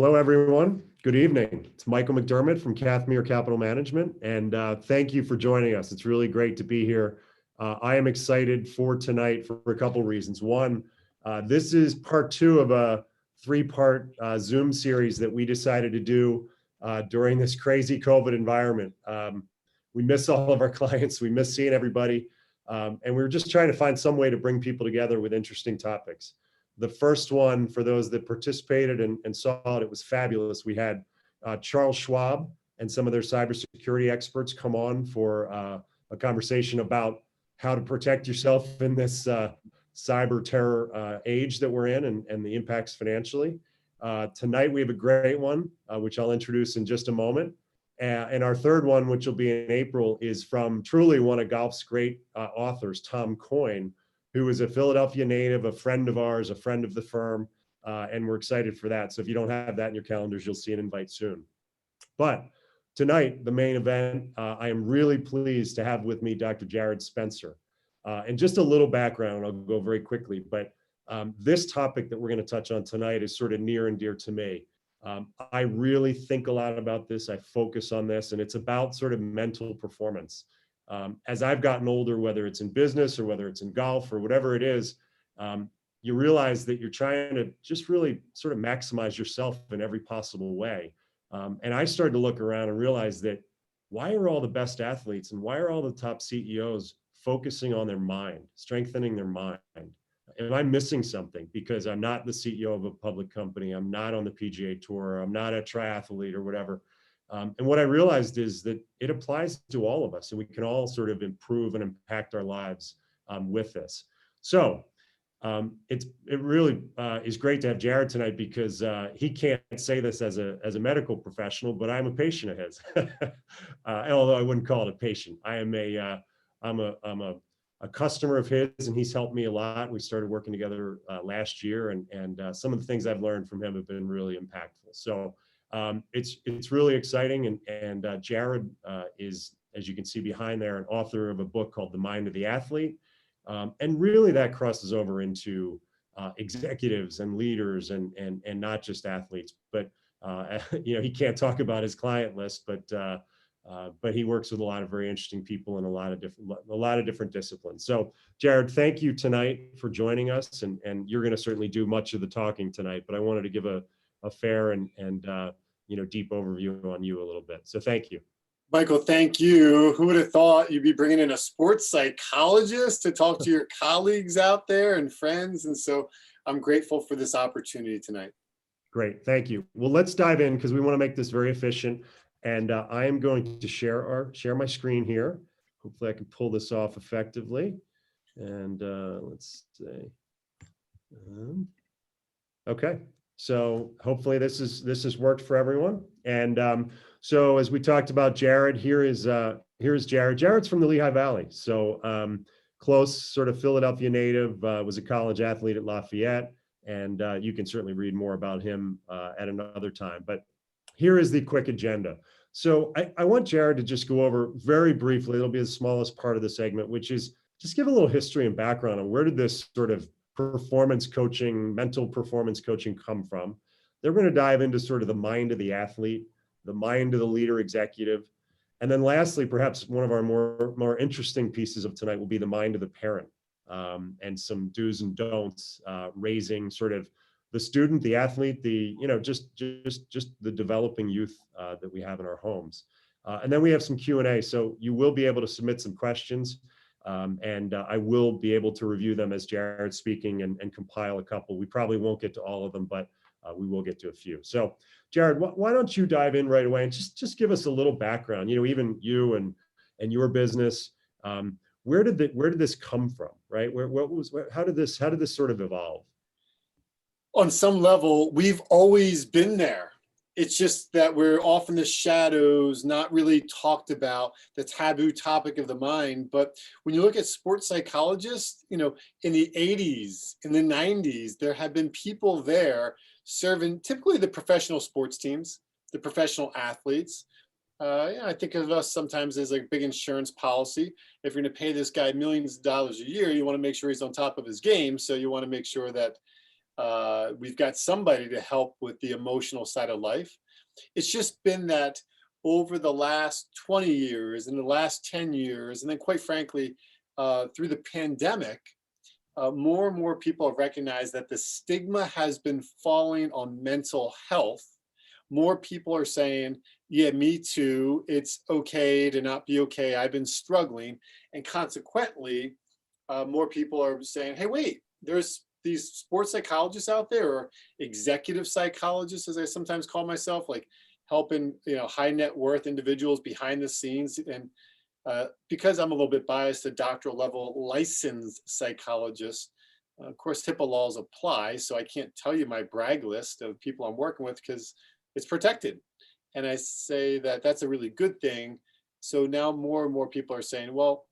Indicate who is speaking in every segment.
Speaker 1: Hello, everyone. Good evening. It's Michael McDermott from Kathmere Capital Management, and thank you for joining us. It's really great to be here. I am excited for tonight for a couple reasons. One, this is part two of a three-part Zoom series that we decided to do during this crazy COVID environment. We miss all of our clients. We miss seeing everybody. And we were just trying to find some way to bring people together with interesting topics. The first one, for those that participated and saw it, it was fabulous. We had Charles Schwab and some of their cybersecurity experts come on for a conversation about how to protect yourself in this cyber terror age that we're in and the impacts financially. Tonight, we have a great one, which I'll introduce in just a moment. And our third one, which will be in April, is from truly one of golf's great authors, Tom Coyne, who is a Philadelphia native, a friend of ours, a friend of the firm, and we're excited for that. So if you don't have that in your calendars, you'll see an invite soon. But tonight, the main event, I am really pleased to have with me Dr. Jarrod Spencer. And just a little background, I'll go very quickly, but this topic that we're going to touch on tonight is sort of near and dear to me. I really think a lot about this. I focus on this, and it's about sort of mental performance. As I've gotten older, whether it's in business or whether it's in golf or whatever it is, you realize that you're trying to just really sort of maximize yourself in every possible way. And I started to look around and realize that why are all the best athletes and why are all the top CEOs focusing on their mind, strengthening their mind? Am I missing something because I'm not the CEO of a public company? I'm not on the PGA Tour. I'm not a triathlete or whatever. And what I realized is that it applies to all of us, and we can all sort of improve and impact our lives with this. So it really is great to have Jarrod tonight because he can't say this as a medical professional, but I'm a patient of his. Although I wouldn't call it a patient, I'm a customer of his, and he's helped me a lot. We started working together last year, and some of the things I've learned from him have been really impactful. So. It's really exciting, and Jarrod is, as you can see behind there, an author of a book called The Mind of the Athlete, and really that crosses over into executives and leaders and not just athletes. But he can't talk about his client list, but he works with a lot of very interesting people in a lot of different disciplines. So Jarrod, thank you tonight for joining us, and you're going to certainly do much of the talking tonight. But I wanted to give a fair and deep overview on you a little bit. So thank you.
Speaker 2: Michael, thank you. Who would have thought you'd be bringing in a sports psychologist to talk to your colleagues out there and friends? And so I'm grateful for this opportunity tonight.
Speaker 1: Great, thank you. Well, let's dive in because we want to make this very efficient. And I am going to share my screen here. Hopefully I can pull this off effectively. And let's see. Okay. So hopefully this has worked for everyone. And so as we talked about Jarrod, here's Jarrod. Jarrod's from the Lehigh Valley. So close, sort of Philadelphia native, was a college athlete at Lafayette. And you can certainly read more about him at another time. But here is the quick agenda. So I want Jarrod to just go over very briefly, it'll be the smallest part of the segment, which is just give a little history and background on where did this sort of performance coaching, mental performance coaching come from. Then we're going to dive into sort of the mind of the athlete, the mind of the leader executive. And then lastly, perhaps one of our more interesting pieces of tonight will be the mind of the parent, and some do's and don'ts, raising sort of the student, the athlete, just the developing youth that we have in our homes. And then we have some Q&A. So you will be able to submit some questions. And I will be able to review them as Jarrod's speaking and compile a couple. We probably won't get to all of them, but we will get to a few. So Jarrod, why don't you dive in right away and just give us a little background, even you and your business. Where did this come from, right? How did this sort of evolve?
Speaker 2: On some level, we've always been there. It's just that we're off in the shadows, not really talked about, the taboo topic of the mind. But when you look at sports psychologists, in the 80s, in the 90s, there have been people there serving typically the professional sports teams, the professional athletes. I think of us sometimes as a big insurance policy. If you're going to pay this guy millions of dollars a year, you want to make sure he's on top of his game. So you want to make sure that We've got somebody to help with the emotional side of life. It's just been that over the last 20 years and the last 10 years, and then quite frankly, through the pandemic, more and more people have recognized that the stigma has been falling on mental health. More people are saying, yeah, me too. It's okay to not be okay. I've been struggling. And consequently, more people are saying, hey, wait, there's these sports psychologists out there, or executive psychologists, as I sometimes call myself, like helping, high net worth individuals behind the scenes. And because I'm a little bit biased, a doctoral level licensed psychologist, of course, HIPAA laws apply. So I can't tell you my brag list of people I'm working with because it's protected. And I say that that's a really good thing. So now more and more people are saying, well,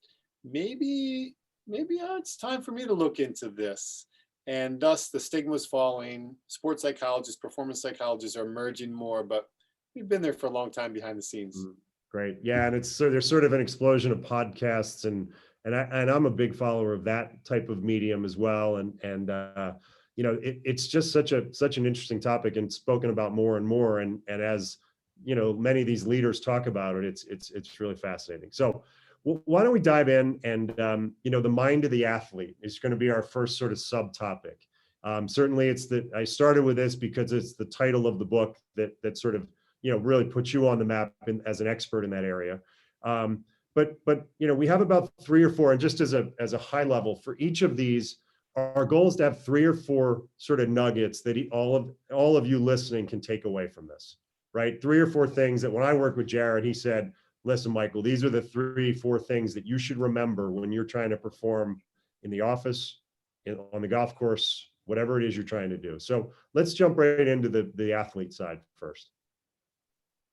Speaker 2: maybe it's time for me to look into this. And thus the stigma is falling. Sports psychologists, performance psychologists are emerging more, but we've been there for a long time behind the scenes.
Speaker 1: Great. Yeah. And there's sort of an explosion of podcasts, and I'm a big follower of that type of medium as well. And it's just such an interesting topic, and spoken about more and more. And as many of these leaders talk about it, it's really fascinating. So why don't we dive in? And the mind of the athlete is going to be our first sort of subtopic. Certainly I started with this because it's the title of the book that sort of really puts you on the map as an expert in that area. But we have about 3 or 4, and just as a high level for each of these, our goal is to have 3 or 4 sort of nuggets that all of you listening can take away from this, right? 3 or 4 things that when I worked with Jarrod, he said, listen, Michael, these are the 3, 4 things that you should remember when you're trying to perform in the office, on the golf course, whatever it is you're trying to do. So let's jump right into the athlete side first.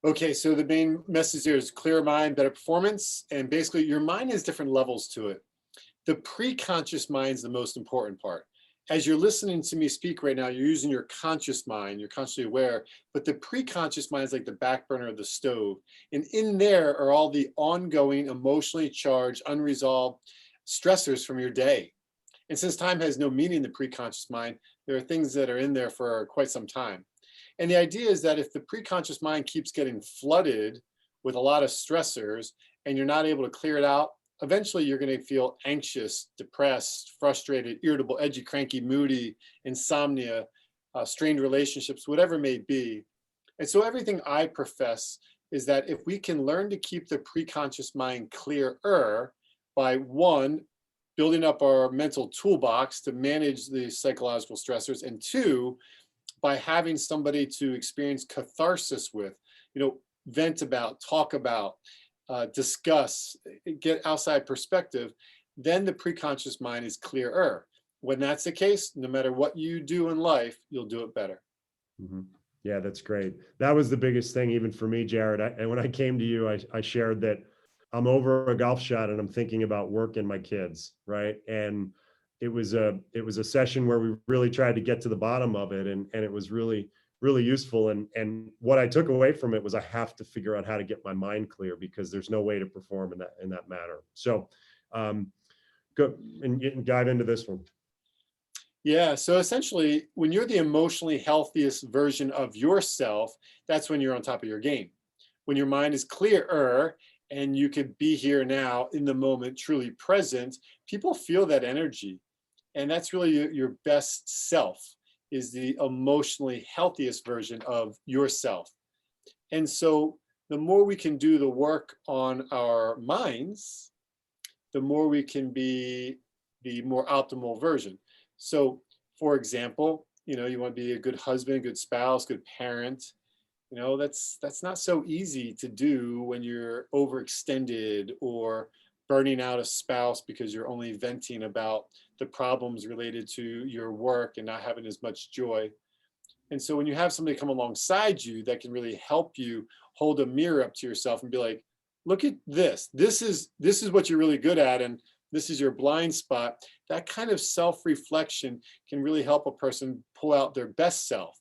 Speaker 2: Okay, so the main message here is clear mind, better performance. And basically your mind has different levels to it. The pre-conscious mind is the most important part. As you're listening to me speak right now, you're using your conscious mind, you're consciously aware, but the pre-conscious mind is like the back burner of the stove. And in there are all the ongoing, emotionally charged, unresolved stressors from your day. And since time has no meaning in the pre-conscious mind, there are things that are in there for quite some time. And the idea is that if the pre-conscious mind keeps getting flooded with a lot of stressors and you're not able to clear it out, eventually you're going to feel anxious, depressed, frustrated, irritable, edgy, cranky, moody, insomnia, strained relationships, whatever it may be. And so everything I profess is that if we can learn to keep the pre-conscious mind clearer by, 1, building up our mental toolbox to manage the psychological stressors, and 2, by having somebody to experience catharsis with, vent about, talk about, discuss, get outside perspective, then the pre-conscious mind is clearer. When that's the case, no matter what you do in life, you'll do it better.
Speaker 1: Mm-hmm. Yeah, that's great. That was the biggest thing, even for me, Jarrod. And when I came to you, I shared that I'm over a golf shot and I'm thinking about work and my kids, right? And it was a session where we really tried to get to the bottom of it, and it was really useful. And what I took away from it was I have to figure out how to get my mind clear, because there's no way to perform in that matter. So go and dive into this one.
Speaker 2: Yeah, so essentially, when you're the emotionally healthiest version of yourself, that's when you're on top of your game. When your mind is clearer and you could be here now in the moment, truly present, people feel that energy. And that's really your best self, is the emotionally healthiest version of yourself. And so the more we can do the work on our minds, the more we can be the more optimal version. So for example, you want to be a good husband, good spouse, good parent. That's not so easy to do when you're overextended or burning out a spouse because you're only venting about the problems related to your work and not having as much joy. And so when you have somebody come alongside you that can really help you hold a mirror up to yourself and be like, look at this. This is what you're really good at, and this is your blind spot. That kind of self-reflection can really help a person pull out their best self.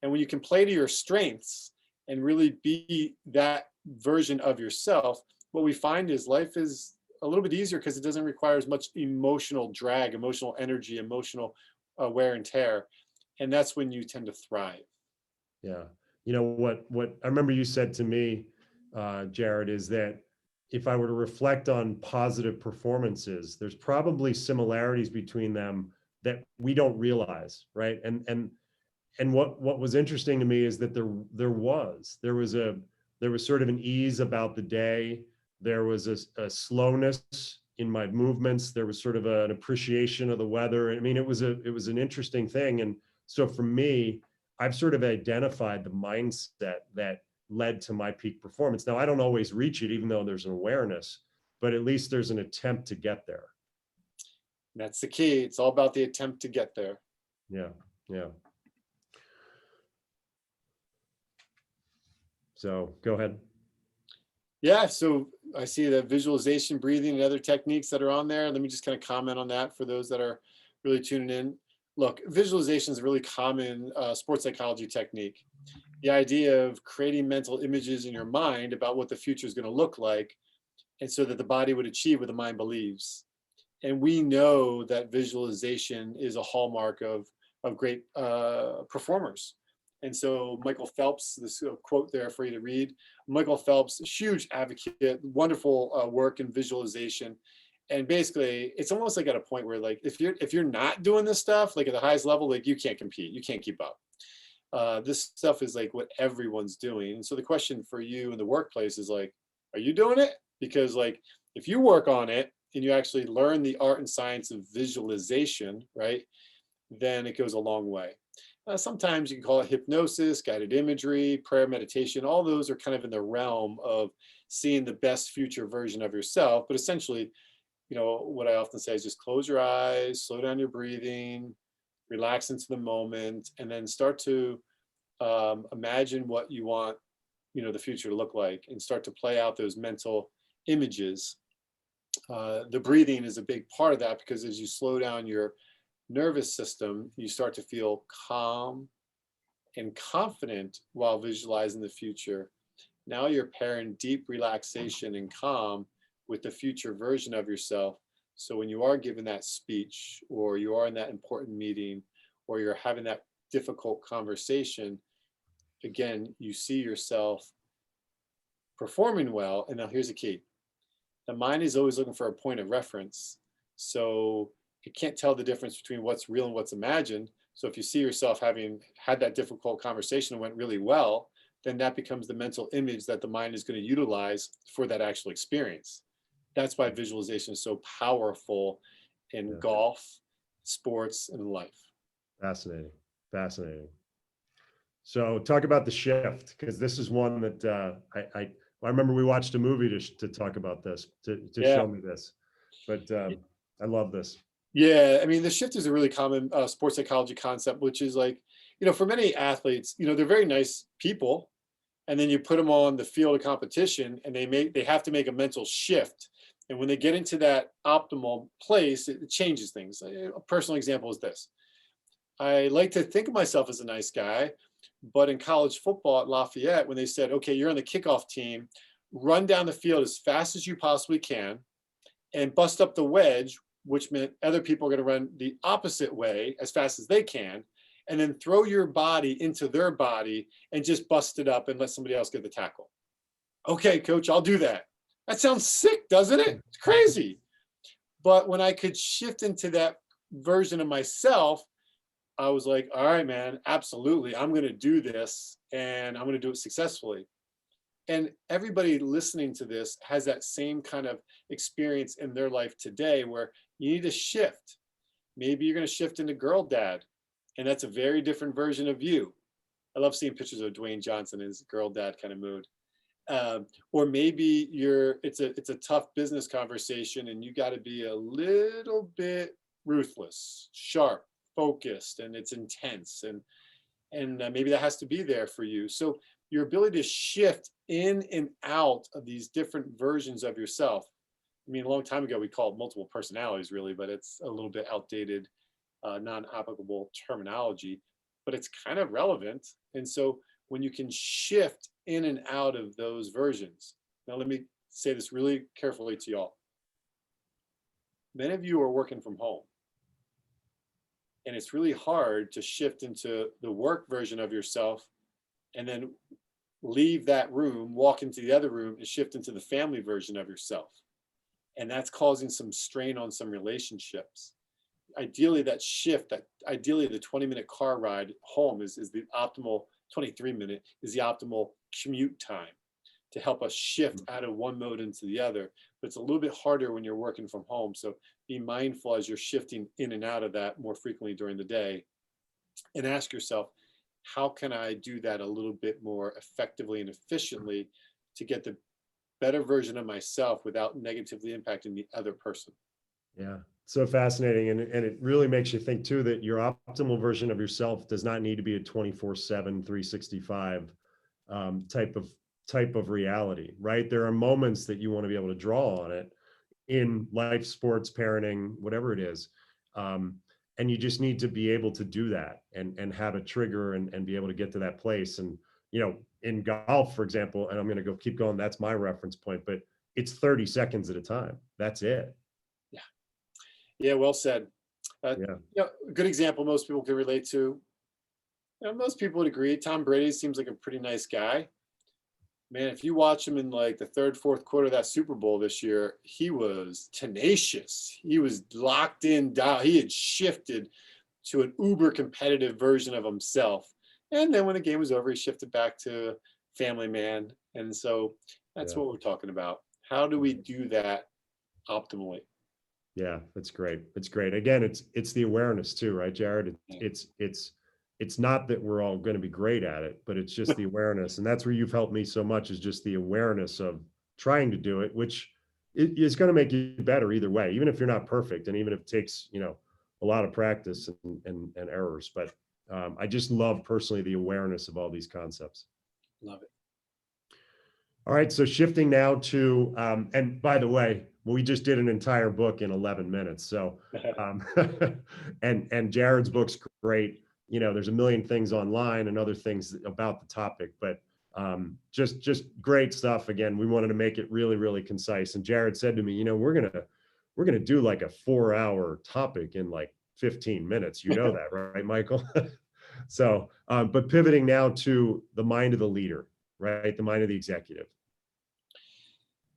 Speaker 2: And when you can play to your strengths and really be that version of yourself, what we find is life is a little bit easier because it doesn't require as much emotional drag, emotional energy, emotional wear and tear. And that's when you tend to thrive.
Speaker 1: Yeah. You know what I remember you said to me, Jarrod, is that if I were to reflect on positive performances, there's probably similarities between them that we don't realize, right? And what was interesting to me is that there was sort of an ease about the day. There was a slowness in my movements. There was sort of an appreciation of the weather. I mean, it was an interesting thing. And so for me, I've sort of identified the mindset that led to my peak performance. Now, I don't always reach it, even though there's an awareness, but at least there's an attempt to get there.
Speaker 2: That's the key. It's all about the attempt to get there.
Speaker 1: Yeah, yeah. So go ahead.
Speaker 2: Yeah, so I see the visualization, breathing, and other techniques that are on there. Let me just kind of comment on that for those that are really tuning in. Look, visualization is a really common sports psychology technique. The idea of creating mental images in your mind about what the future is going to look like, and so that the body would achieve what the mind believes. And we know that visualization is a hallmark of great performers. And so Michael Phelps, this quote there for you to read. Michael Phelps, huge advocate, wonderful work in visualization. And basically, it's almost like at a point where, like, if you're not doing this stuff, like at the highest level, like you can't compete, you can't keep up. This stuff is like what everyone's doing. And so the question for you in the workplace is like, are you doing it? Because like, if you work on it and you actually learn the art and science of visualization, right, then it goes a long way. Sometimes you can call it hypnosis, guided imagery, prayer, meditation. All those are kind of in the realm of seeing the best future version of yourself. But essentially, what I often say is just close your eyes, slow down your breathing, relax into the moment, and then start to imagine what you want, the future to look like, and start to play out those mental images. The breathing is a big part of that, because as you slow down your nervous system, you start to feel calm and confident while visualizing the future. Now you're pairing deep relaxation and calm with the future version of yourself. So when you are given that speech, or you are in that important meeting, or you're having that difficult conversation, again, you see yourself performing well. And now here's the key. The mind is always looking for a point of reference. So it can't tell the difference between what's real and what's imagined. So if you see yourself having had that difficult conversation and went really well, then that becomes the mental image that the mind is going to utilize for that actual experience. That's why visualization is so powerful in golf, sports, and life.
Speaker 1: Fascinating. Fascinating. So talk about the shift, because this is one that I remember we watched a movie to talk about this, to show me this, but I love this.
Speaker 2: Yeah, I mean, the shift is a really common sports psychology concept, which is like, for many athletes, they're very nice people, and then you put them on the field of competition, and they have to make a mental shift. And when they get into that optimal place, it changes things. A personal example is this. I like to think of myself as a nice guy, but in college football at Lafayette, when they said, okay, you're on the kickoff team, run down the field as fast as you possibly can and bust up the wedge, which meant other people are going to run the opposite way as fast as they can, and then throw your body into their body and just bust it up and let somebody else get the tackle. Okay, coach, I'll do that. That sounds sick, doesn't it? It's crazy. But when I could shift into that version of myself, I was like, all right, man, absolutely. I'm going to do this, and I'm going to do it successfully. And everybody listening to this has that same kind of experience in their life today, where you need to shift. Maybe you're going to shift into girl dad, and that's a very different version of you. I love seeing pictures of Dwayne Johnson in his girl dad kind of mood. Or maybe it's a tough business conversation, and you got to be a little bit ruthless, sharp, focused, and it's intense, and maybe that has to be there for you. So your ability to shift in and out of these different versions of yourself. I mean, a long time ago we called it multiple personalities, really, but it's a little bit outdated, non-applicable terminology, but it's kind of relevant. And so when you can shift in and out of those versions. Now, let me say this really carefully to y'all. Many of you are working from home. And it's really hard to shift into the work version of yourself and then leave that room, walk into the other room, and shift into the family version of yourself. And that's causing some strain on some relationships. Ideally, that shift, that ideally the 20-minute car ride home is the optimal, 23-minute is the optimal commute time to help us shift out of one mode into the other. But it's a little bit harder when you're working from home. So be mindful as you're shifting in and out of that more frequently during the day, and ask yourself, how can I do that a little bit more effectively and efficiently to get the better version of myself without negatively impacting the other person?
Speaker 1: Yeah, so fascinating. And it really makes you think too, that your optimal version of yourself does not need to be a 24/7, 365 type of reality, right? There are moments that you want to be able to draw on it in life, sports, parenting, whatever it is. And you just need to be able to do that and have a trigger and be able to get to that place. And, in golf, for example, and I'm going to keep going, that's my reference point, but it's 30 seconds at a time. That's it.
Speaker 2: Yeah. Yeah, well said.
Speaker 1: Yeah.
Speaker 2: A good example most people can relate to. Most people would agree. Tom Brady seems like a pretty nice guy. Man, if you watch him in like the third, fourth quarter of that Super Bowl this year, he was tenacious. He was locked in down. He had shifted to an uber competitive version of himself. And then when the game was over, he shifted back to family man. And so that's
Speaker 1: Yeah.
Speaker 2: what we're talking about. How do we do that optimally?
Speaker 1: Yeah, that's great. It's great. Again, it's the awareness too, right, Jarrod?
Speaker 2: Yeah.
Speaker 1: It's not that we're all going to be great at it, but it's just the awareness. And that's where you've helped me so much, is just the awareness of trying to do it, which is going to make you better either way, even if you're not perfect. And even if it takes, a lot of practice and errors. But I just love personally the awareness of all these concepts.
Speaker 2: Love it.
Speaker 1: All right, so shifting now to, and by the way, we just did an entire book in 11 minutes. So, and Jarrod's book's great. There's a million things online and other things about the topic, but just great stuff. Again, we wanted to make it really, really concise. And Jarrod said to me, we're gonna do like a 4-hour topic in like 15 minutes. You know that, right, Michael? So, but pivoting now to the mind of the leader, right? The mind of the executive.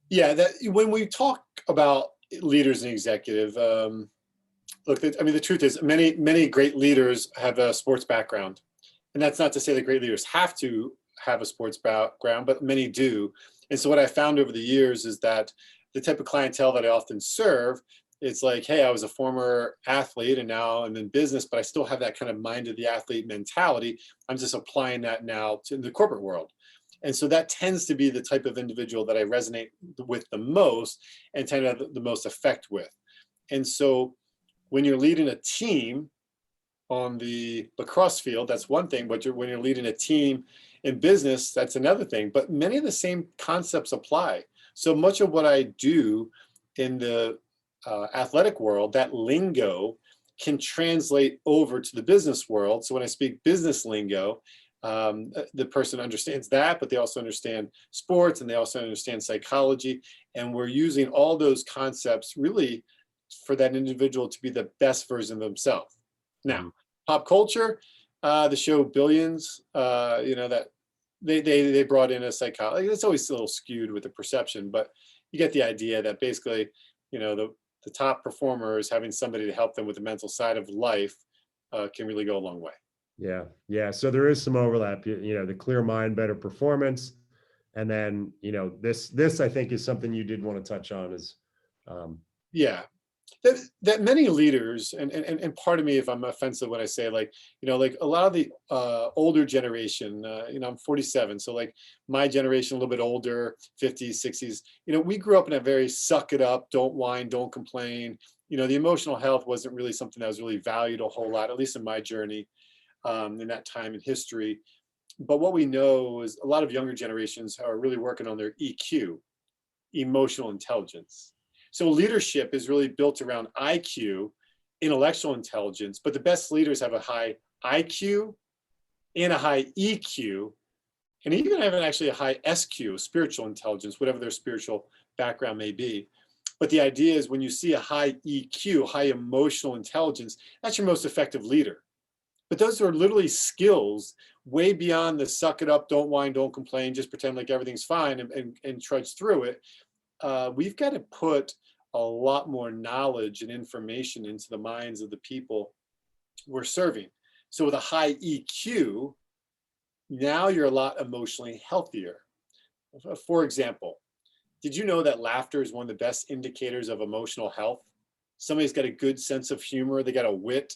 Speaker 2: Yeah, that when we talk about leaders and executive, look, the truth is many great leaders have a sports background. And that's not to say that great leaders have to have a sports background, but many do. And so what I found over the years is that the type of clientele that I often serve, it's like, hey, I was a former athlete and now I'm in business, but I still have that kind of mind of the athlete mentality. I'm just applying that now to the corporate world. And so that tends to be the type of individual that I resonate with the most and tend to have the most effect with. And so when you're leading a team on the lacrosse field, that's one thing, but when you're leading a team in business, that's another thing. But many of the same concepts apply. So much of what I do in the athletic world, that lingo can translate over to the business world. So when I speak business lingo, the person understands that, but they also understand sports and they also understand psychology. And we're using all those concepts really for that individual to be the best version of themselves. Now, pop culture, the show Billions, that they brought in a psychologist. It's always a little skewed with the perception, but you get the idea that basically, the top performers having somebody to help them with the mental side of life can really go a long way.
Speaker 1: Yeah. So there is some overlap. The clear mind, better performance, and then this I think is something you did want to touch on is.
Speaker 2: Yeah. That many leaders, and part of me, if I'm offensive when I say like a lot of the older generation, I'm 47, so like my generation, a little bit older, 50s, 60s, we grew up in a very suck it up, don't whine, don't complain. The emotional health wasn't really something that was really valued a whole lot, at least in my journey in that time in history. But what we know is a lot of younger generations are really working on their EQ, emotional intelligence. So leadership is really built around IQ, intellectual intelligence, but the best leaders have a high IQ and a high EQ, and even have actually a high SQ, spiritual intelligence, whatever their spiritual background may be. But the idea is when you see a high EQ, high emotional intelligence, that's your most effective leader. But those are literally skills way beyond the suck it up, don't whine, don't complain, just pretend like everything's fine and trudge through it. We've got to put a lot more knowledge and information into the minds of the people we're serving. So with a high EQ, now you're a lot emotionally healthier. For example, did you know that laughter is one of the best indicators of emotional health? Somebody's got a good sense of humor, they got a wit,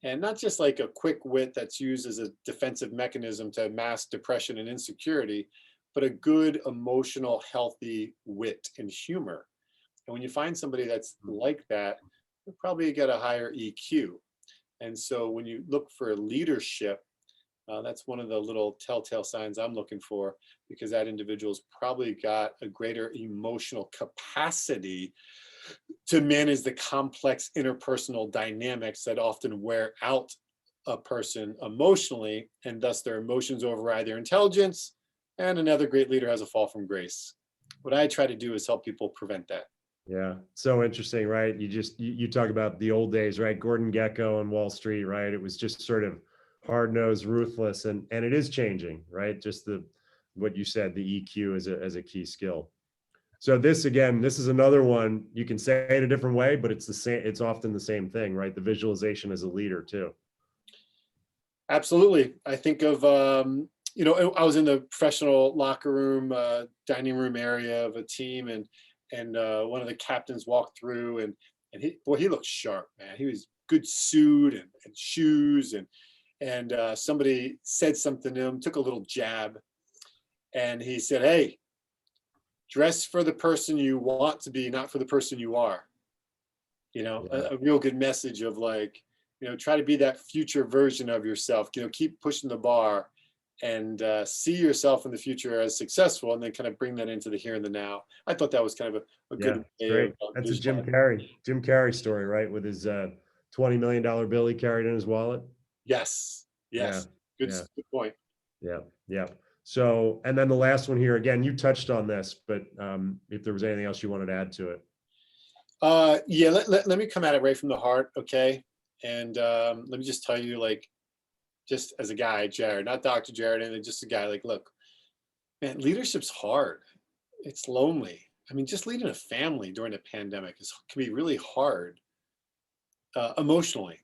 Speaker 2: and not just like a quick wit that's used as a defensive mechanism to mask depression and insecurity, but a good emotional, healthy wit and humor. And when you find somebody that's like that, they're probably got a higher EQ. And so when you look for leadership, that's one of the little telltale signs I'm looking for, because that individual's probably got a greater emotional capacity to manage the complex interpersonal dynamics that often wear out a person emotionally, and thus their emotions override their intelligence. And another great leader has a fall from grace. What I try to do is help people prevent that.
Speaker 1: Yeah, so interesting, right? You talk about the old days, right? Gordon Gekko on Wall Street, right? It was just sort of hard-nosed, ruthless, and it is changing, right? Just what you said, the EQ as a key skill. So this is another one. You can say it a different way, but it's the same. It's often the same thing, right? The visualization as a leader too.
Speaker 2: Absolutely. I think of, I was in the professional locker room, dining room area of a team, and one of the captains walked through, and he looked sharp, man. He was good suit and shoes, and somebody said something to him, took a little jab, and he said, "Hey, dress for the person you want to be, not for the person you are."
Speaker 1: Yeah.
Speaker 2: A real good message of like, try to be that future version of yourself. Keep pushing the bar, and see yourself in the future as successful, and then kind of bring that into the here and the now. I thought that was kind of a good way
Speaker 1: great.
Speaker 2: of
Speaker 1: That's a Jim Carrey story, right? With his $20 million bill he carried in his wallet.
Speaker 2: Yes.
Speaker 1: Yeah.
Speaker 2: Good,
Speaker 1: Yeah.
Speaker 2: good point.
Speaker 1: Yeah. So, and then the last one here, again, you touched on this, but if there was anything else you wanted to add to it.
Speaker 2: Yeah, let me come at it right from the heart, okay? And let me just tell you, like, just as a guy, Jarrod, not Dr. Jarrod, and just a guy, like, look, man, leadership's hard. It's lonely. I mean, just leading a family during a pandemic can be really hard emotionally.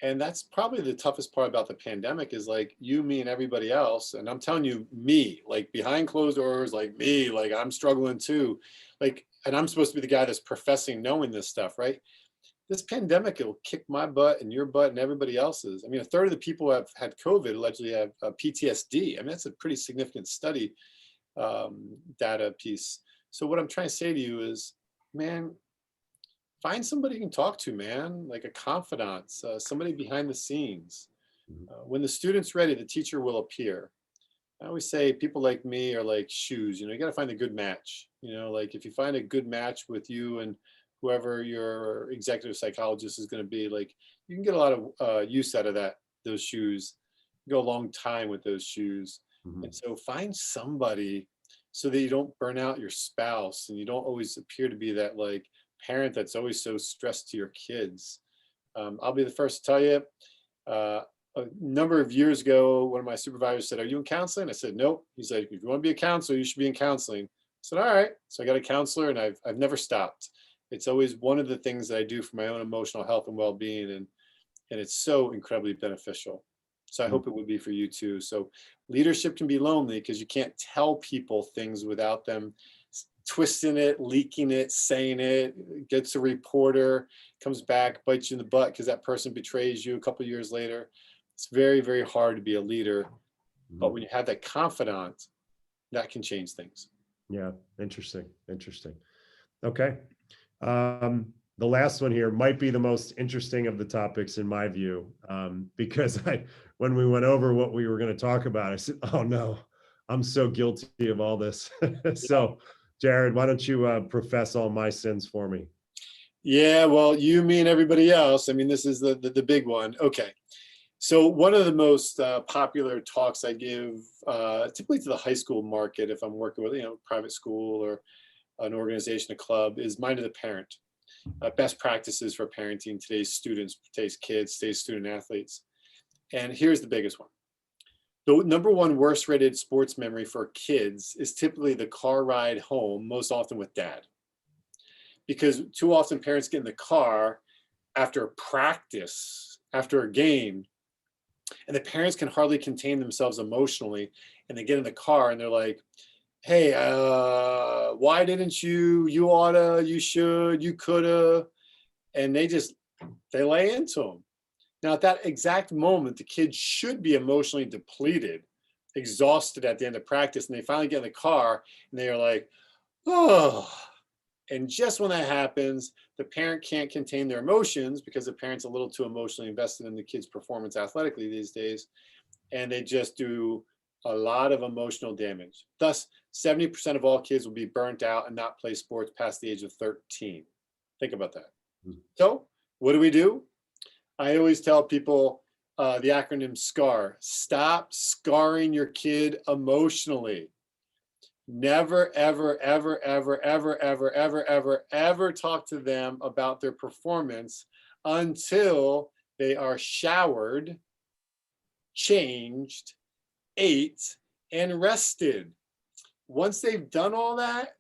Speaker 2: And that's probably the toughest part about the pandemic is like you, me, and everybody else. And I'm telling you, me, like behind closed doors, like me, like I'm struggling too. Like, and I'm supposed to be the guy that's professing knowing this stuff, right? This pandemic, it'll kick my butt and your butt and everybody else's. I mean, a third of the people who have had COVID allegedly have PTSD. I mean, that's a pretty significant study data piece. So what I'm trying to say to you is, man, find somebody you can talk to, man, like a confidant, somebody behind the scenes. When the student's ready, the teacher will appear. I always say people like me are like shoes, you got to find a good match. Like if you find a good match with you and whoever your executive psychologist is going to be, like you can get a lot of use out of those shoes. You go a long time with those shoes.
Speaker 1: Mm-hmm.
Speaker 2: And so find somebody so that you don't burn out your spouse and you don't always appear to be that like parent that's always so stressed to your kids. I'll be the first to tell you, a number of years ago, one of my supervisors said, "Are you in counseling?" I said, "Nope." He's like, "If you want to be a counselor, you should be in counseling." I said, "All right." So I got a counselor, and I've never stopped. It's always one of the things that I do for my own emotional health and well-being, and it's so incredibly beneficial. So I hope it would be for you too. So leadership can be lonely because you can't tell people things without them twisting it, leaking it, saying it, gets a reporter, comes back, bites you in the butt because that person betrays you a couple of years later. It's very, very hard to be a leader. But when you have that confidant, that can change things.
Speaker 1: Yeah, interesting. Okay. The last one here might be the most interesting of the topics in my view, because when we went over what we were going to talk about, I said, "Oh no, I'm so guilty of all this." So, Jarrod, why don't you profess all my sins for me?
Speaker 2: Yeah, well, you, me, and everybody else. I mean, this is the big one. Okay. So one of the most popular talks I give, typically to the high school market, if I'm working with private school or an organization, a club, is Mind of the Parent. Best practices for parenting today's students, today's kids, today's student athletes. And here's the biggest one. The number one worst rated sports memory for kids is typically the car ride home, most often with dad. Because too often parents get in the car after a practice, after a game, and the parents can hardly contain themselves emotionally. And they get in the car and they're like, hey, why didn't you? You oughta, you should, you coulda. And they lay into them. Now, at that exact moment, the kid should be emotionally depleted, exhausted at the end of practice. And they finally get in the car and they are like, oh. And just when that happens, the parent can't contain their emotions because the parent's a little too emotionally invested in the kid's performance athletically these days. And they just do a lot of emotional damage. Thus, 70% of all kids will be burnt out and not play sports past the age of 13. Think about that. So what do? I always tell people the acronym SCAR. Stop scarring your kid emotionally. Never, ever, ever, ever, ever, ever, ever, ever, ever talk to them about their performance until they are showered, changed, ate, and rested. Once they've done all that,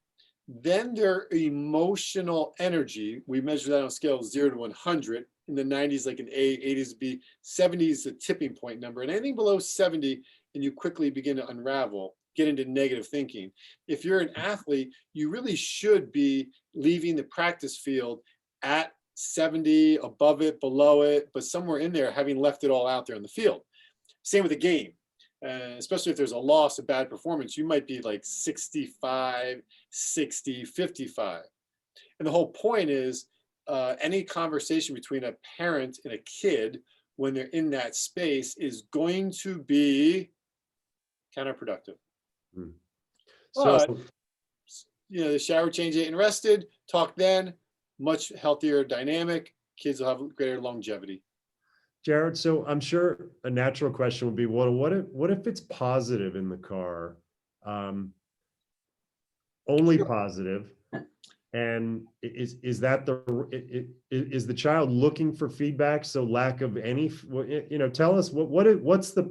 Speaker 2: then their emotional energy, we measure that on a scale of 0 to 100. In the 90s, like an A, 80s would be, 70 is the tipping point number. And anything below 70, and you quickly begin to unravel, get into negative thinking. If you're an athlete, you really should be leaving the practice field at 70, above it, below it, but somewhere in there, having left it all out there on the field. Same with a game. Especially if there's a loss, a bad performance, you might be like 65, 60, 55. And the whole point is any conversation between a parent and a kid when they're in that space is going to be counterproductive.
Speaker 1: So,
Speaker 2: But, the shower, change, ate, and rested, talk then, much healthier dynamic, kids will have greater longevity.
Speaker 1: Jarrod, so I'm sure a natural question would be, well, what if it's positive in the car? Only positive. And is that is the child looking for feedback? So lack of any, tell us what's the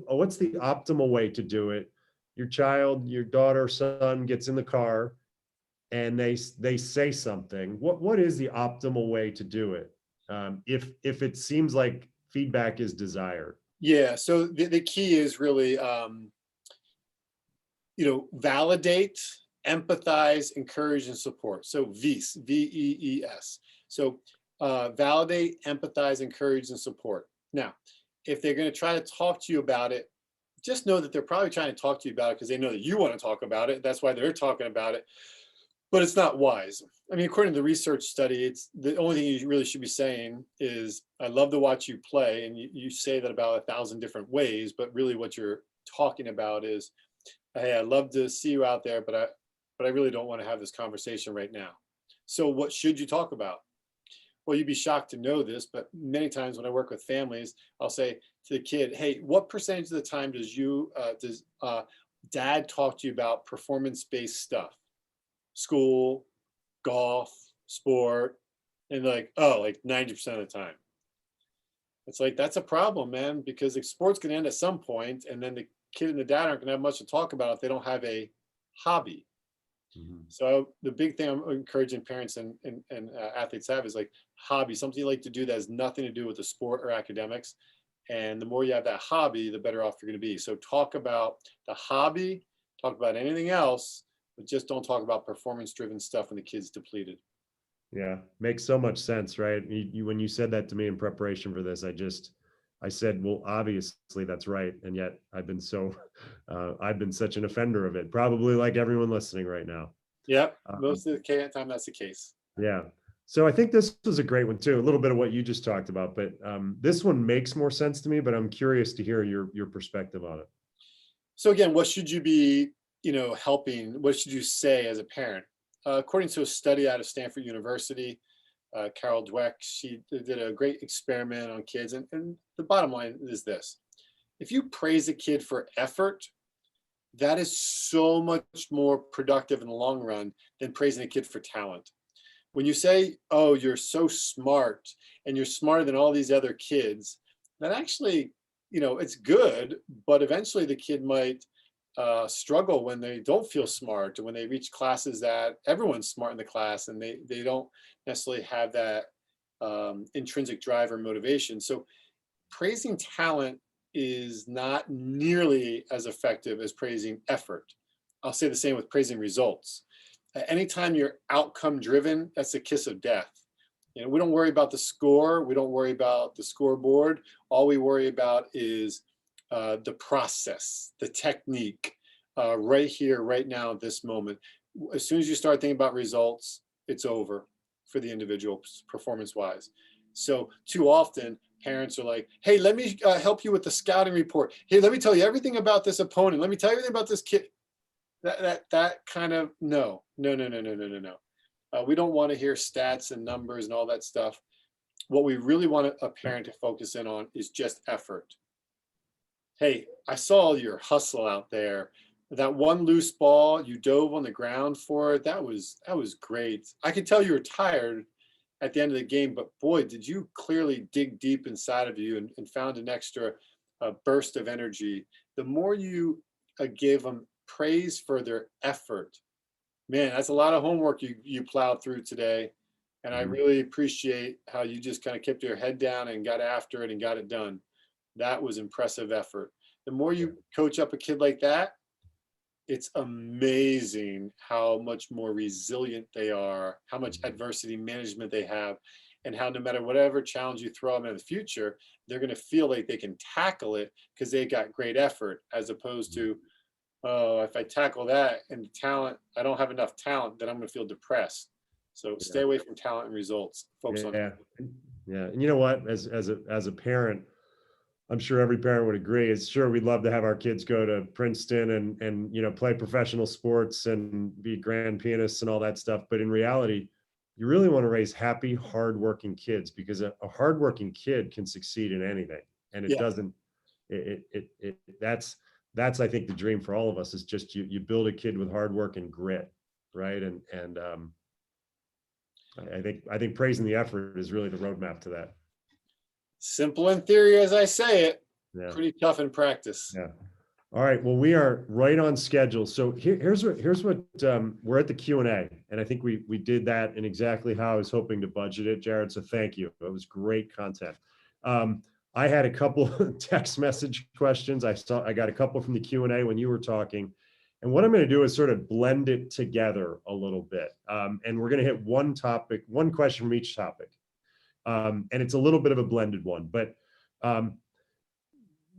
Speaker 1: optimal way to do it? Your child, your daughter, son gets in the car and they say something. What is the optimal way to do it? If it seems like feedback is desired.
Speaker 2: Yeah. So the key is really, validate, empathize, encourage, and support. So VEES, VEES. So validate, empathize, encourage, and support. Now, if they're going to try to talk to you about it, just know that they're probably trying to talk to you about it because they know that you want to talk about it. That's why they're talking about it. But it's not wise. I mean, according to the research study, it's the only thing you really should be saying is, I love to watch you play. And you say that about 1,000 different ways, but really what you're talking about is, hey, I'd love to see you out there, but I really don't want to have this conversation right now. So what should you talk about? Well, you'd be shocked to know this, but many times when I work with families, I'll say to the kid, hey, what percentage of the time does dad talk to you about performance-based stuff? School, golf, sport, and like 90% of the time. It's like, that's a problem, man, because the sport's gonna end at some point, and then the kid and the dad aren't gonna have much to talk about if they don't have a hobby. Mm-hmm. So the big thing I'm encouraging parents and athletes have is like hobby, something you like to do that has nothing to do with the sport or academics. And the more you have that hobby, the better off you're going to be. So talk about the hobby, talk about anything else, but just don't talk about performance-driven stuff when the kid's depleted.
Speaker 1: Yeah, makes so much sense, right? When you said that to me in preparation for this, I said, well, obviously that's right. And yet I've been such an offender of it, probably like everyone listening right now.
Speaker 2: Yep. Most of the time that's the case.
Speaker 1: Yeah. So I think this was a great one too, a little bit of what you just talked about, but this one makes more sense to me, but I'm curious to hear your perspective on it.
Speaker 2: So again, what should you be, helping? What should you say as a parent? According to a study out of Stanford University, Carol Dweck, she did a great experiment on kids. And the bottom line is this: if you praise a kid for effort, That is so much more productive in the long run than praising a kid for talent. When you say, oh, you're so smart and you're smarter than all these other kids, that actually, it's good, but eventually the kid might struggle when they don't feel smart, or when they reach classes that everyone's smart in the class and they don't necessarily have that intrinsic drive or motivation. So praising talent is not nearly as effective as praising effort. I'll say the same with praising results. Anytime you're outcome driven, that's a kiss of death. We don't worry about the score. We don't worry about the scoreboard. All we worry about is the process, the technique, right here, right now, at this moment. As soon as you start thinking about results, it's over for the individual performance-wise. So too often, parents are like, hey, let me help you with the scouting report. Hey, let me tell you everything about this opponent. Let me tell you everything about this kid. That kind of, no. We don't want to hear stats and numbers and all that stuff. What we really want a parent to focus in on is just effort. Hey, I saw your hustle out there. That one loose ball, you dove on the ground for it. That was great. I could tell you were tired at the end of the game, but boy, did you clearly dig deep inside of you and found an extra burst of energy. The more you give them praise for their effort, man, that's a lot of homework you plowed through today. And I really appreciate how you just kind of kept your head down and got after it and got it done. That was impressive effort. The more you coach up a kid like that, it's amazing how much more resilient they are, how much adversity management they have, and how no matter whatever challenge you throw them in the future, they're going to feel like they can tackle it because they got great effort, as opposed to, oh, if I tackle that and talent, I don't have enough talent, then I'm going to feel depressed. So stay away from talent and results. Focus on it.
Speaker 1: Yeah. And you know what? As a parent, I'm sure every parent would agree. It's sure we'd love to have our kids go to Princeton and play professional sports and be grand pianists and all that stuff. But in reality, you really want to raise happy, hardworking kids, because a hardworking kid can succeed in anything. And it
Speaker 2: Yeah.
Speaker 1: doesn't. That's I think the dream for all of us is just you build a kid with hard work and grit, right? And I think praising the effort is really the roadmap to that.
Speaker 2: Simple in theory, as I say it,
Speaker 1: Yeah.
Speaker 2: pretty tough in practice.
Speaker 1: Yeah. All right. Well, we are right on schedule. So here's what we're at the Q&A, and I think we did that in exactly how I was hoping to budget it, Jarrod. So thank you. It was great content. I had a couple text message questions. I got a couple from the Q&A when you were talking, and what I'm going to do is sort of blend it together a little bit, and we're going to hit one question from each topic. And it's a little bit of a blended one, but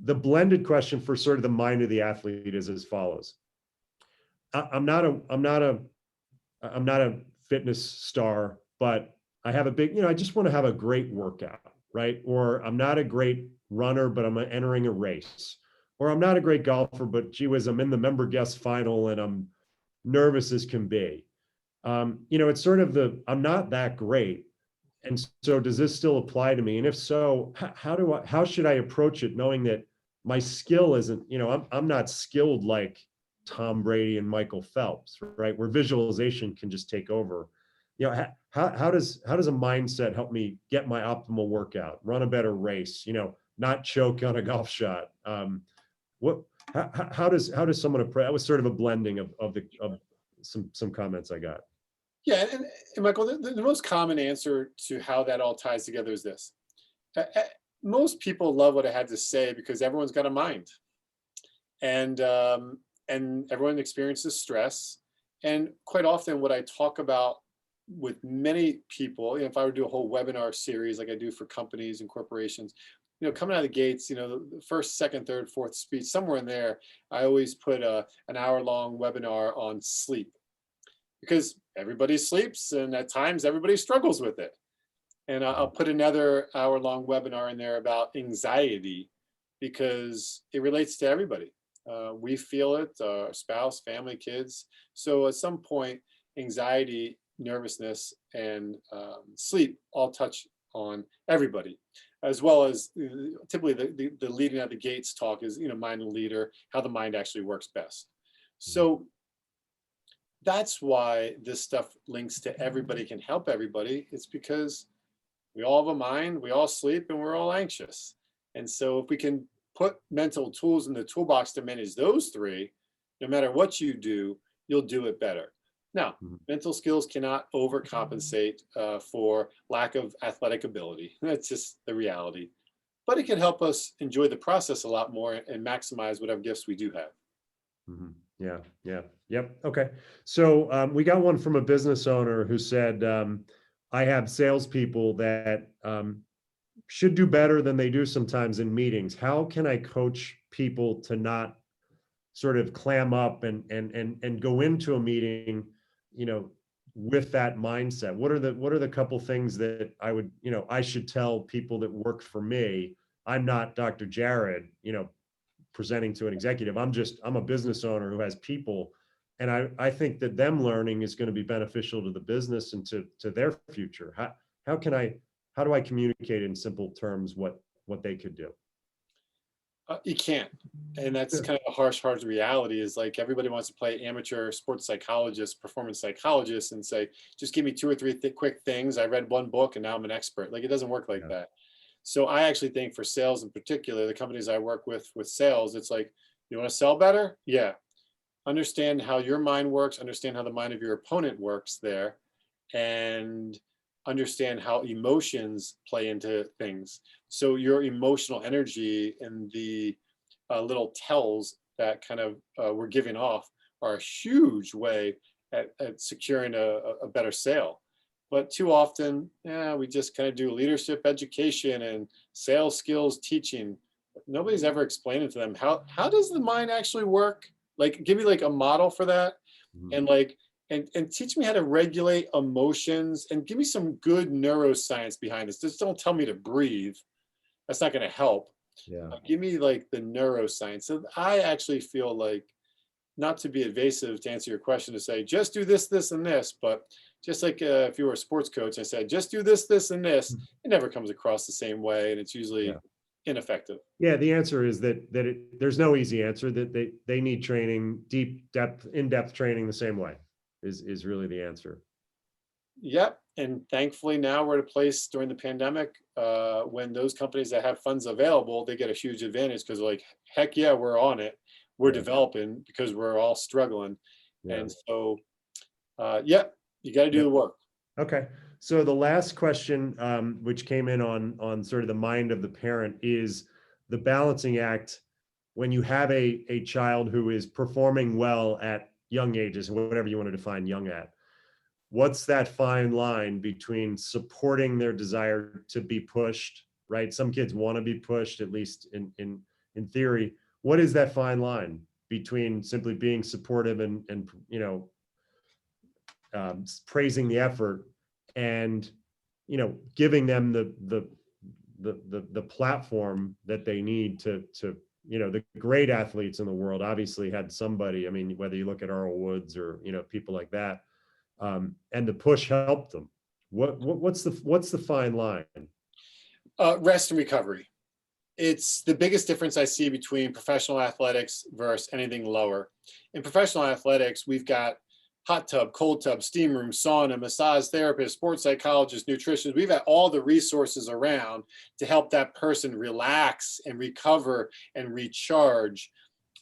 Speaker 1: the blended question for sort of the mind of the athlete is as follows. I'm not a fitness star, but I have a big, I just want to have a great workout, right? Or I'm not a great runner, but I'm entering a race. Or I'm not a great golfer, but gee whiz, I'm in the member guest final and I'm nervous as can be. It's sort of I'm not that great. And so does this still apply to me? And if so, how should I approach it, knowing that my skill isn't, I'm not skilled like Tom Brady and Michael Phelps, right? Where visualization can just take over. How does a mindset help me get my optimal workout, run a better race, not choke on a golf shot? How does someone approach? That was sort of a blending of some comments I got.
Speaker 2: Yeah, and Michael, the most common answer to how that all ties together is this. Most people love what I had to say because everyone's got a mind, and everyone experiences stress. And quite often, what I talk about with many people, if I were to do a whole webinar series like I do for companies and corporations, coming out of the gates, the first, second, third, fourth speech, somewhere in there, I always put an hour-long webinar on sleep, because everybody sleeps and at times everybody struggles with it. And I'll put another hour-long webinar in there about anxiety, because it relates to everybody. We feel it, our spouse, family, kids. So at some point, anxiety, nervousness, and sleep all touch on everybody, as well as typically the leading out the gates talk is, mind and leader, how the mind actually works best. So that's why this stuff links to everybody can help everybody. It's because we all have a mind, we all sleep, and we're all anxious. And so if we can put mental tools in the toolbox to manage those three, no matter what you do, you'll do it better. Now,
Speaker 1: Mhm.
Speaker 2: mental skills cannot overcompensate for lack of athletic ability. That's just the reality. But it can help us enjoy the process a lot more and maximize whatever gifts we do have.
Speaker 1: Mhm. Yeah, yeah, yep. Okay. So we got one from a business owner who said, I have salespeople that should do better than they do sometimes in meetings. How can I coach people to not sort of clam up and go into a meeting, you know, with that mindset? What are the couple things that I would, I should tell people that work for me? I'm not Dr. Jarrod, presenting to an executive. I'm a business owner who has people. And I think that them learning is going to be beneficial to the business and to their future. How can how do I communicate in simple terms what they could do?
Speaker 2: You can't. And that's
Speaker 1: Yeah.
Speaker 2: kind of a harsh reality is like everybody wants to play amateur sports psychologist, performance psychologist, and say, just give me two or three quick things. I read one book and now I'm an expert. Like it doesn't work like
Speaker 1: Yeah.
Speaker 2: that. So I actually think for sales in particular, the companies I work with sales, it's like, you want to sell better? Yeah. Understand how your mind works, understand how the mind of your opponent works there, and understand how emotions play into things. So your emotional energy and the little tells that kind of we're giving off are a huge way at securing a better sale. But too often, yeah, we just kind of do leadership education and sales skills teaching. Nobody's ever explaining to them how does the mind actually work? Like, give me like a model for that,
Speaker 1: Mhm.
Speaker 2: and like and teach me how to regulate emotions and give me some good neuroscience behind this. Just don't tell me to breathe. That's not going to help.
Speaker 1: Yeah.
Speaker 2: Give me like the neuroscience. So I actually feel like, not to be evasive to answer your question, to say just do this, this, and this, but just like if you were a sports coach, I said just do this, this, and this. It never comes across the same way, and it's
Speaker 1: Yeah.
Speaker 2: usually ineffective.
Speaker 1: Yeah, the answer is there's no easy answer, that they need training, in-depth training the same way is really the answer.
Speaker 2: Yep. And thankfully now we're at a place during the pandemic when those companies that have funds available, they get a huge advantage because like, heck yeah, we're on it. We're
Speaker 1: Yeah.
Speaker 2: developing because we're all struggling.
Speaker 1: Yeah.
Speaker 2: And so, yep, you got to do
Speaker 1: Yep.
Speaker 2: the work.
Speaker 1: Okay. So the last question, which came in on sort of the mind of the parent, is the balancing act when you have a child who is performing well at young ages, and whatever you want to define young at. What's that fine line between supporting their desire to be pushed, right? Some kids want to be pushed, at least in theory. What is that fine line between simply being supportive and praising the effort, and giving them the platform that they need to the great athletes in the world obviously had somebody. I mean, whether you look at Earl Woods or people like that, and the push helped them. What's the fine line?
Speaker 2: Rest and recovery. It's the biggest difference I see between professional athletics versus anything lower. In professional athletics, we've got hot tub, cold tub, steam room, sauna, massage therapist, sports psychologist, nutritionist. We've got all the resources around to help that person relax and recover and recharge.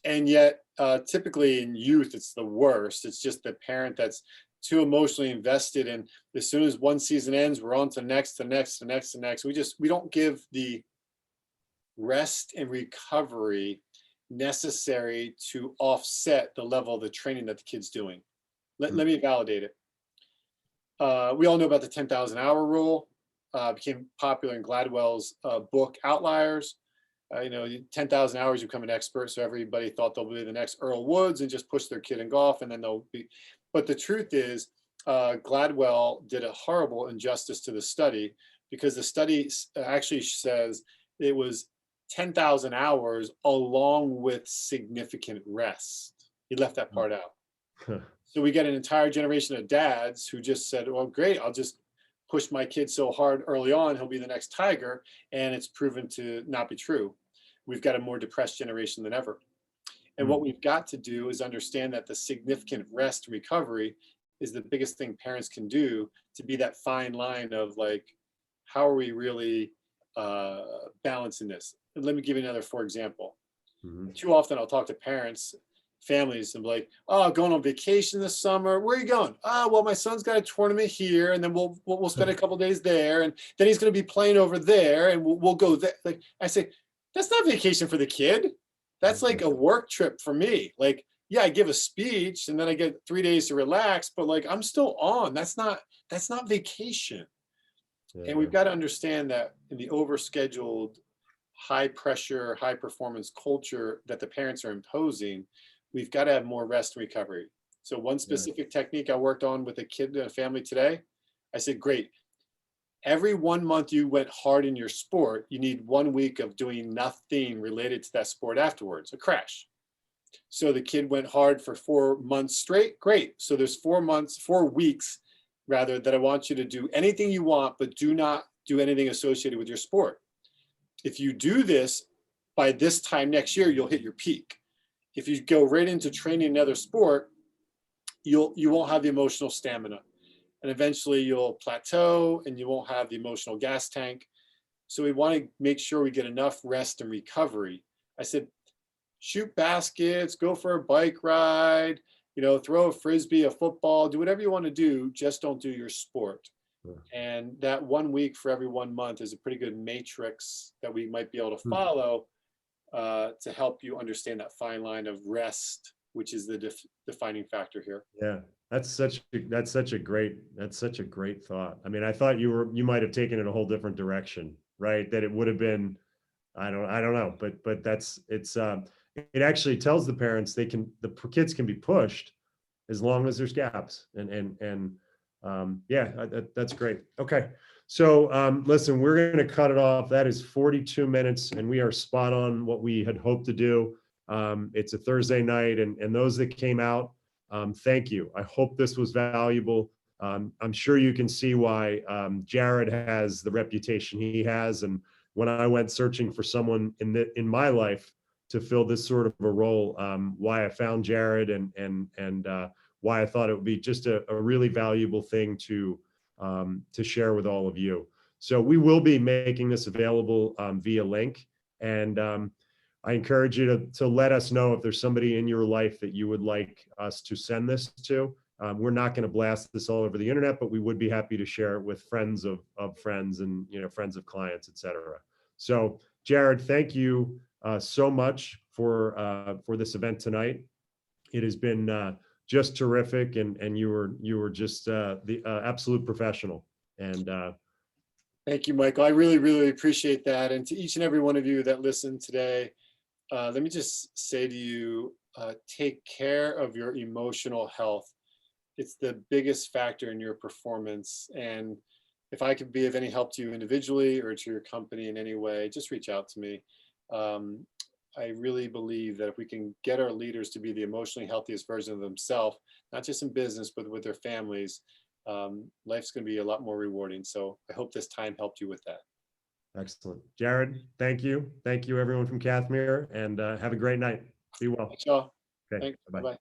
Speaker 2: And yet, typically in youth, it's the worst. It's just the parent that's too emotionally invested. And as soon as one season ends, we're on to next, to next, to next, to next. We don't give the rest and recovery necessary to offset the level of the training that the kid's doing. Let me validate it. We all know about the 10,000 hour rule. Became popular in Gladwell's book Outliers. 10,000 hours, you become an expert. So everybody thought they'll be the next Earl Woods and just push their kid in golf, and then they'll be. But the truth is, Gladwell did a horrible injustice to the study, because the study actually says it was 10,000 hours along with significant rest. He left that part out. So we get an entire generation of dads who just said, well, great, I'll just push my kid so hard early on, he'll be the next Tiger. And it's proven to not be true. We've got a more depressed generation than ever. And what we've got to do is understand that the significant rest and recovery is the biggest thing parents can do to be that fine line of like, how are we really balancing this? And let me give you another for example. Too often I'll talk to parents, families, and be like, oh, going on vacation this summer. Where are you going? Oh, well, my son's got a tournament here, and then we'll spend a couple days there, and then he's going to be playing over there, and we'll go there. Like I say, that's not vacation for the kid. That's like a work trip for me. Like, yeah, I give a speech, and then I get 3 days to relax, but like I'm still on. That's not vacation. And we've got to understand that in the overscheduled, high pressure, high performance culture that the parents are imposing, we've got to have more rest and recovery. So one specific technique I worked on with a kid and a family today, I said, great. Every 1 month you went hard in your sport, you need 1 week of doing nothing related to that sport afterwards, a crash. So the kid went hard for 4 months straight. Great. So there's 4 weeks rather, that I want you to do anything you want, but do not do anything associated with your sport. If you do this, by this time next year, you'll hit your peak. If you go right into training another sport, you won't have the emotional stamina. And eventually you'll plateau and you won't have the emotional gas tank. So we want to make sure we get enough rest and recovery. I said, shoot baskets, go for a bike ride, throw a Frisbee, a football, do whatever you want to do, just don't do your sport. And that 1 week for every 1 month is a pretty good matrix that we might be able to follow to help you understand that fine line of rest, which is the defining factor here.
Speaker 1: Yeah, that's such a great thought. I mean, I thought you might have taken it a whole different direction, right? That it would have been, I don't know, but it actually tells the parents the kids can be pushed as long as there's gaps, and that's great. Okay. So listen, we're going to cut it off. That is 42 minutes and we are spot on what we had hoped to do. It's a Thursday night, and those that came out, thank you. I hope this was valuable. I'm sure you can see why Jarrod has the reputation he has. And when I went searching for someone in my life to fill this sort of a role, why I found Jarrod and why I thought it would be just a really valuable thing to share with all of you. So we will be making this available via link, and I encourage you to let us know if there's somebody in your life that you would like us to send this to. We're not going to blast this all over the internet, but we would be happy to share it with friends of friends and friends of clients, etc. So Jarrod, thank you so much for this event tonight. It has been just terrific, and you were just the absolute professional. And
Speaker 2: thank you, Michael. I really, really appreciate that. And to each and every one of you that listened today, let me just say to you, take care of your emotional health. It's the biggest factor in your performance. And if I could be of any help to you individually or to your company in any way, just reach out to me. I really believe that if we can get our leaders to be the emotionally healthiest version of themselves, not just in business, but with their families, life's going to be a lot more rewarding. So I hope this time helped you with that.
Speaker 1: Excellent. Jarrod, thank you. Thank you, everyone from Kathmere, and have a great night. Be well.
Speaker 2: Thanks, y'all.
Speaker 1: Okay,
Speaker 2: Thanks.
Speaker 1: bye-bye.
Speaker 2: Bye-bye.